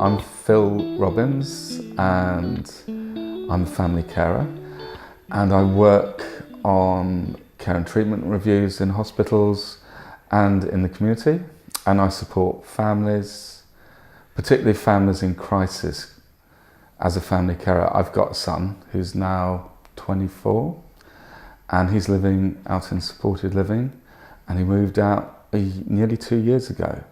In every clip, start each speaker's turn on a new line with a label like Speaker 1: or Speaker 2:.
Speaker 1: I'm Phil Robbins and I'm a family carer, and I work on care and treatment reviews in hospitals and in the community, and I support families, particularly families in crisis. As a family carer, I've got a son who's now 24 and he's living out in supported living, and he moved out nearly 2 years ago.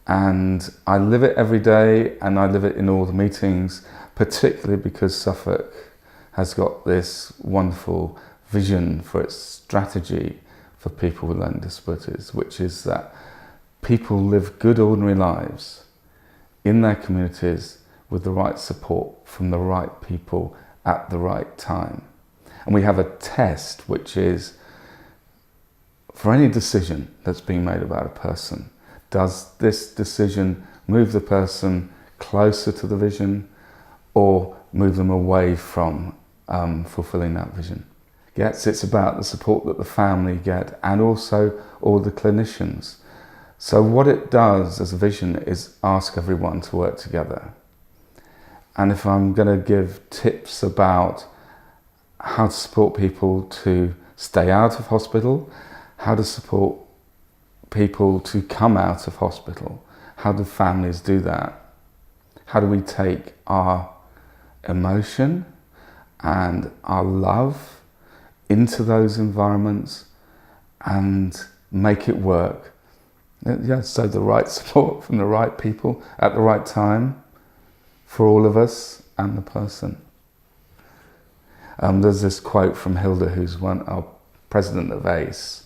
Speaker 1: And I live it every day, and I live it in all the meetings, particularly because Sufolk has got this wonderful vision for its strategy for people with learning disabilities, which is that people live good ordinary lives in their communities with the right support from the right people at the right time. And we have a test, which is for any decision that's being made about a person, does this decision move the person closer to the vision or move them away from fulfilling that vision? Yes, it's about the support that the family get and also all the clinicians. So what it does as a vision is ask everyone to work together. And if I'm going to give tips about how to support people to stay out of hospital, how to support people to come out of hospital, how do families do that? How do we take our emotion and our love into those environments and make it work? Yeah, so the right support from the right people at the right time for all of us and the person. There's this quote from Hilda, who's our president of ACE,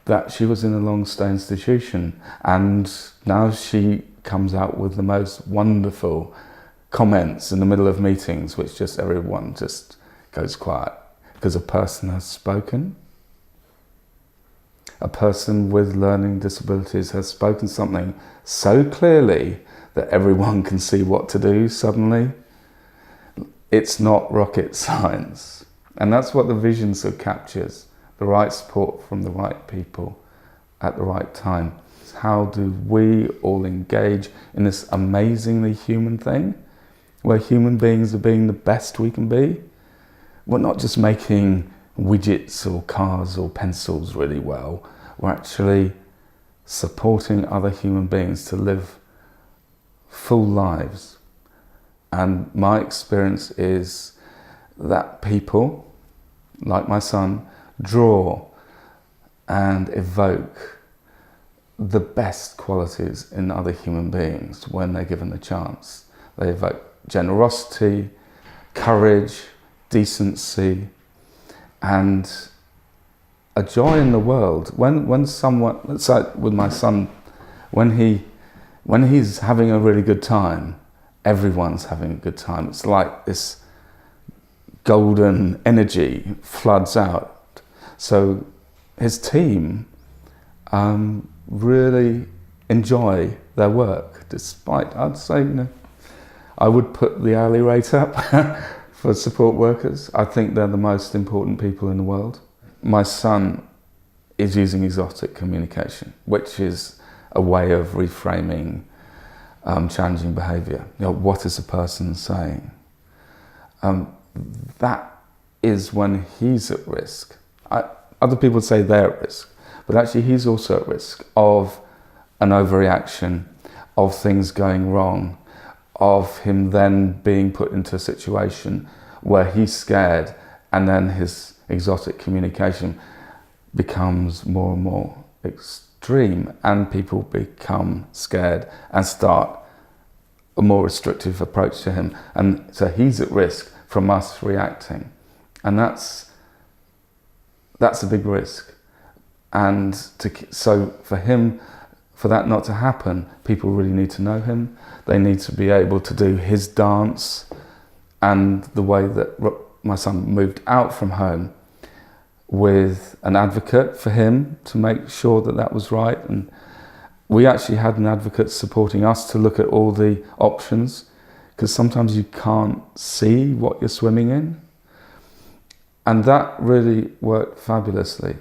Speaker 1: that she was in a long stay institution, and now she comes out with the most wonderful comments in the middle of meetings, which just everyone just goes quiet because a person has spoken. A person with learning disabilities has spoken something so clearly that everyone can see what to do suddenly. It's not rocket science. And that's what the vision so captures. The right support from the right people at the right time. How do we all engage in this amazingly human thing, where human beings are being the best we can be? We're not just making widgets or cars or pencils really well. We're actually supporting other human beings to live full lives. And my experience is that people, like my son, draw and evoke the best qualities in other human beings when they're given the chance. They evoke generosity, courage, decency, and a joy in the world. When someone, it's like with my son, when he's having a really good time, everyone's having a good time. It's like this golden energy floods out. So his team really enjoy their work, despite, I'd say, I would put the hourly rate up for support workers. I think they're the most important people in the world. My son is using exotic communication, which is a way of reframing challenging behaviour. What is a person saying? That is when he's at risk. Other people say they're at risk, but actually he's also at risk of an overreaction, of things going wrong, of him then being put into a situation where he's scared, and then his exotic communication becomes more and more extreme, and people become scared and start a more restrictive approach to him. And so he's at risk from us reacting. And that's a big risk. And so for him, for that not to happen, people really need to know him. They need to be able to do his dance. And the way that my son moved out from home with an advocate for him to make sure that that was right. And we actually had an advocate supporting us to look at all the options, because sometimes you can't see what you're swimming in. And that really worked fabulously.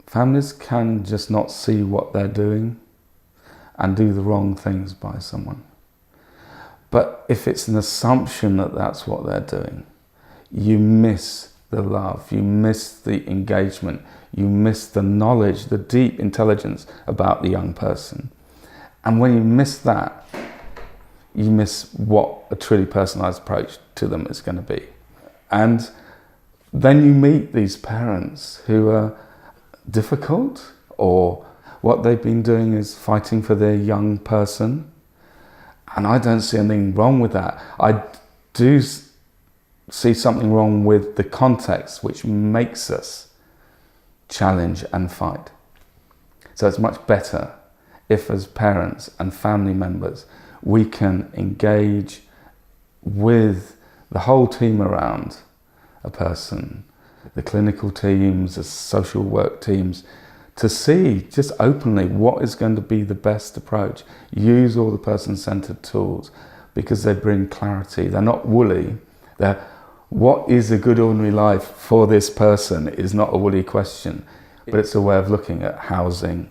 Speaker 1: Families can just not see what they're doing and do the wrong things by someone. But if it's an assumption that that's what they're doing, you miss the love, you miss the engagement, you miss the knowledge, the deep intelligence about the young person. And when you miss that, you miss what a truly personalised approach to them is going to be. And then you meet these parents who are difficult, or what they've been doing is fighting for their young person. And I don't see anything wrong with that. I do see something wrong with the context which makes us challenge and fight. So it's much better if, as parents and family members, we can engage with the whole team around a person, the clinical teams, the social work teams, to see just openly what is going to be the best approach. Use all the person-centered tools because they bring clarity. They're not woolly. What is a good ordinary life for this person is not a woolly question, but it's a way of looking at housing,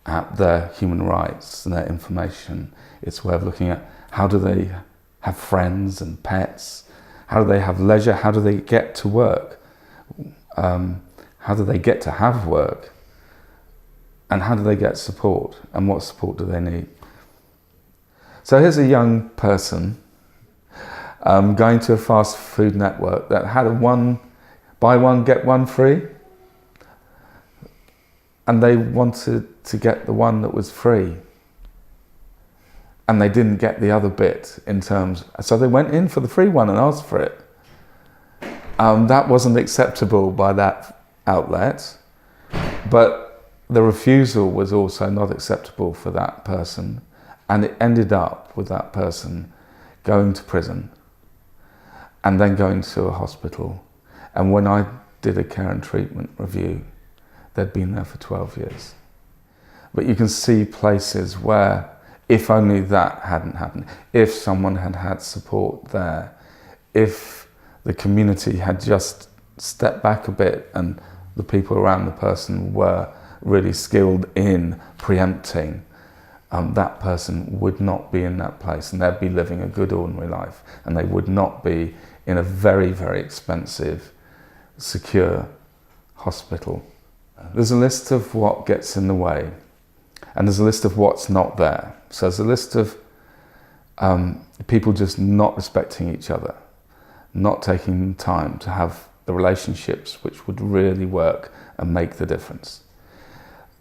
Speaker 1: at their human rights and their information. It's a way of looking at how do they have friends and pets, how do they have leisure, how do they get to work, how do they get to have work, and how do they get support, and what support do they need. So here's a young person going to a fast food network that had a buy one, get one free, and they wanted to get the one that was free, and they didn't get the other bit so they went in for the free one and asked for it. That wasn't acceptable by that outlet, but the refusal was also not acceptable for that person, and it ended up with that person going to prison and then going to a hospital. And when I did a care and treatment review, they'd been there for 12 years. But you can see places where, if only that hadn't happened, if someone had had support there, if the community had just stepped back a bit and the people around the person were really skilled in preempting, that person would not be in that place, and they'd be living a good ordinary life, and they would not be in a very, very expensive, secure hospital. There's a list of what gets in the way, and there's a list of what's not there. So there's a list of people just not respecting each other, not taking time to have the relationships which would really work and make the difference.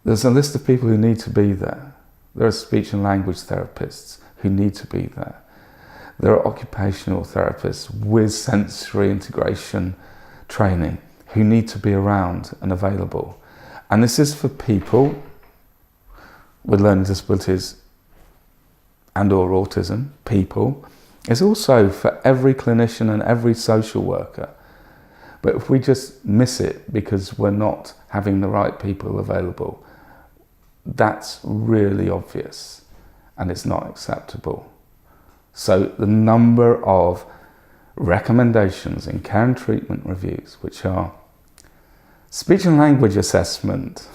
Speaker 1: There's a list of people who need to be there. There are speech and language therapists who need to be there. There are occupational therapists with sensory integration training who need to be around and available. And this is for people with learning disabilities and or autism, people. It's also for every clinician and every social worker. But if we just miss it because we're not having the right people available, that's really obvious and it's not acceptable. So the number of recommendations in care and treatment reviews, which are speech and language assessment,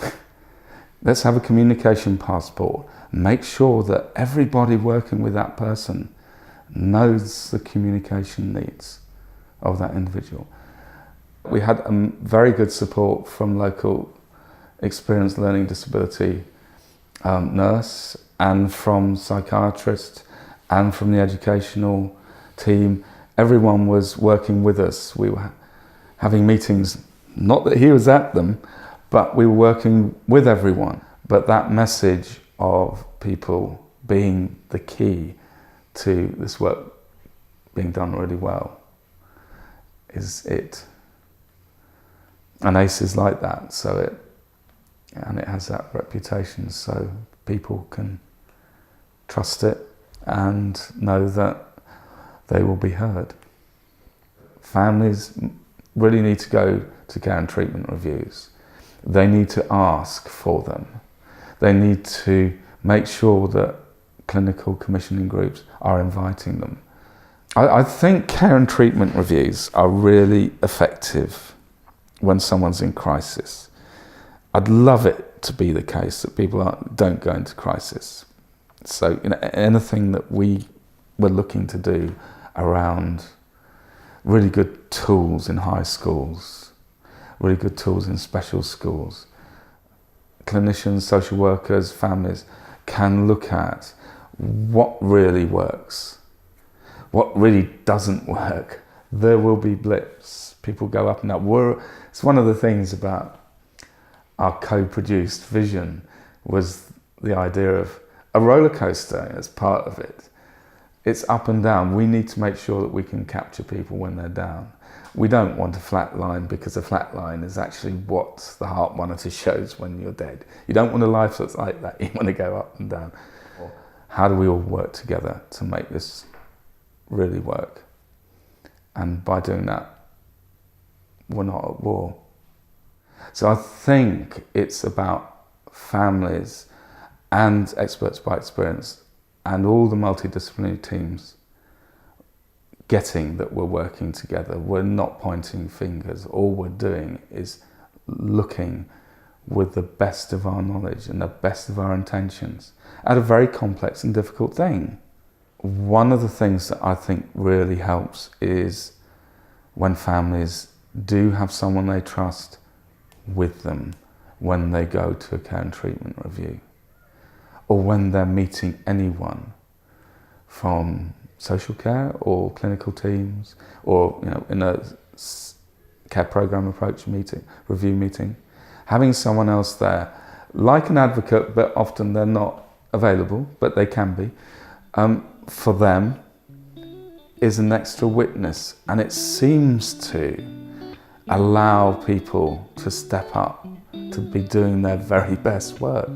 Speaker 1: let's have a communication passport, make sure that everybody working with that person knows the communication needs of that individual. We had very good support from local experienced learning disability nurse, and from psychiatrist, and from the educational team. Everyone was working with us. We were having meetings, not that he was at them, but we were working with everyone. But that message of people being the key to this work being done really well is it. And ACE is like that, and it has that reputation, so people can trust it and know that they will be heard. Families really need to go to care and treatment reviews. They need to ask for them. They need to make sure that clinical commissioning groups are inviting them. I think care and treatment reviews are really effective when someone's in crisis. I'd love it to be the case that people don't go into crisis. So anything that we we're looking to do around really good tools in high schools, really good tools in special schools. Clinicians, social workers, families can look at what really works, what really doesn't work. There will be blips, people go up and up. It's one of the things about our co-produced vision was the idea of a roller coaster as part of it. It's up and down. We need to make sure that we can capture people when they're down. We don't want a flat line, because a flat line is actually what the heart monitor shows when you're dead. You don't want a life that's like that. You want to go up and down. How do we all work together to make this really work? And by doing that, we're not at war. So I think it's about families and experts by experience and all the multidisciplinary teams getting that we're working together. We're not pointing fingers. All we're doing is looking with the best of our knowledge and the best of our intentions at a very complex and difficult thing. One of the things that I think really helps is when families do have someone they trust with them when they go to a care and treatment review, or when they're meeting anyone from social care or clinical teams, or in a care program approach review meeting, having someone else there, like an advocate, but often they're not available, but they can be, for them is an extra witness, and it seems to allow people to step up to be doing their very best work.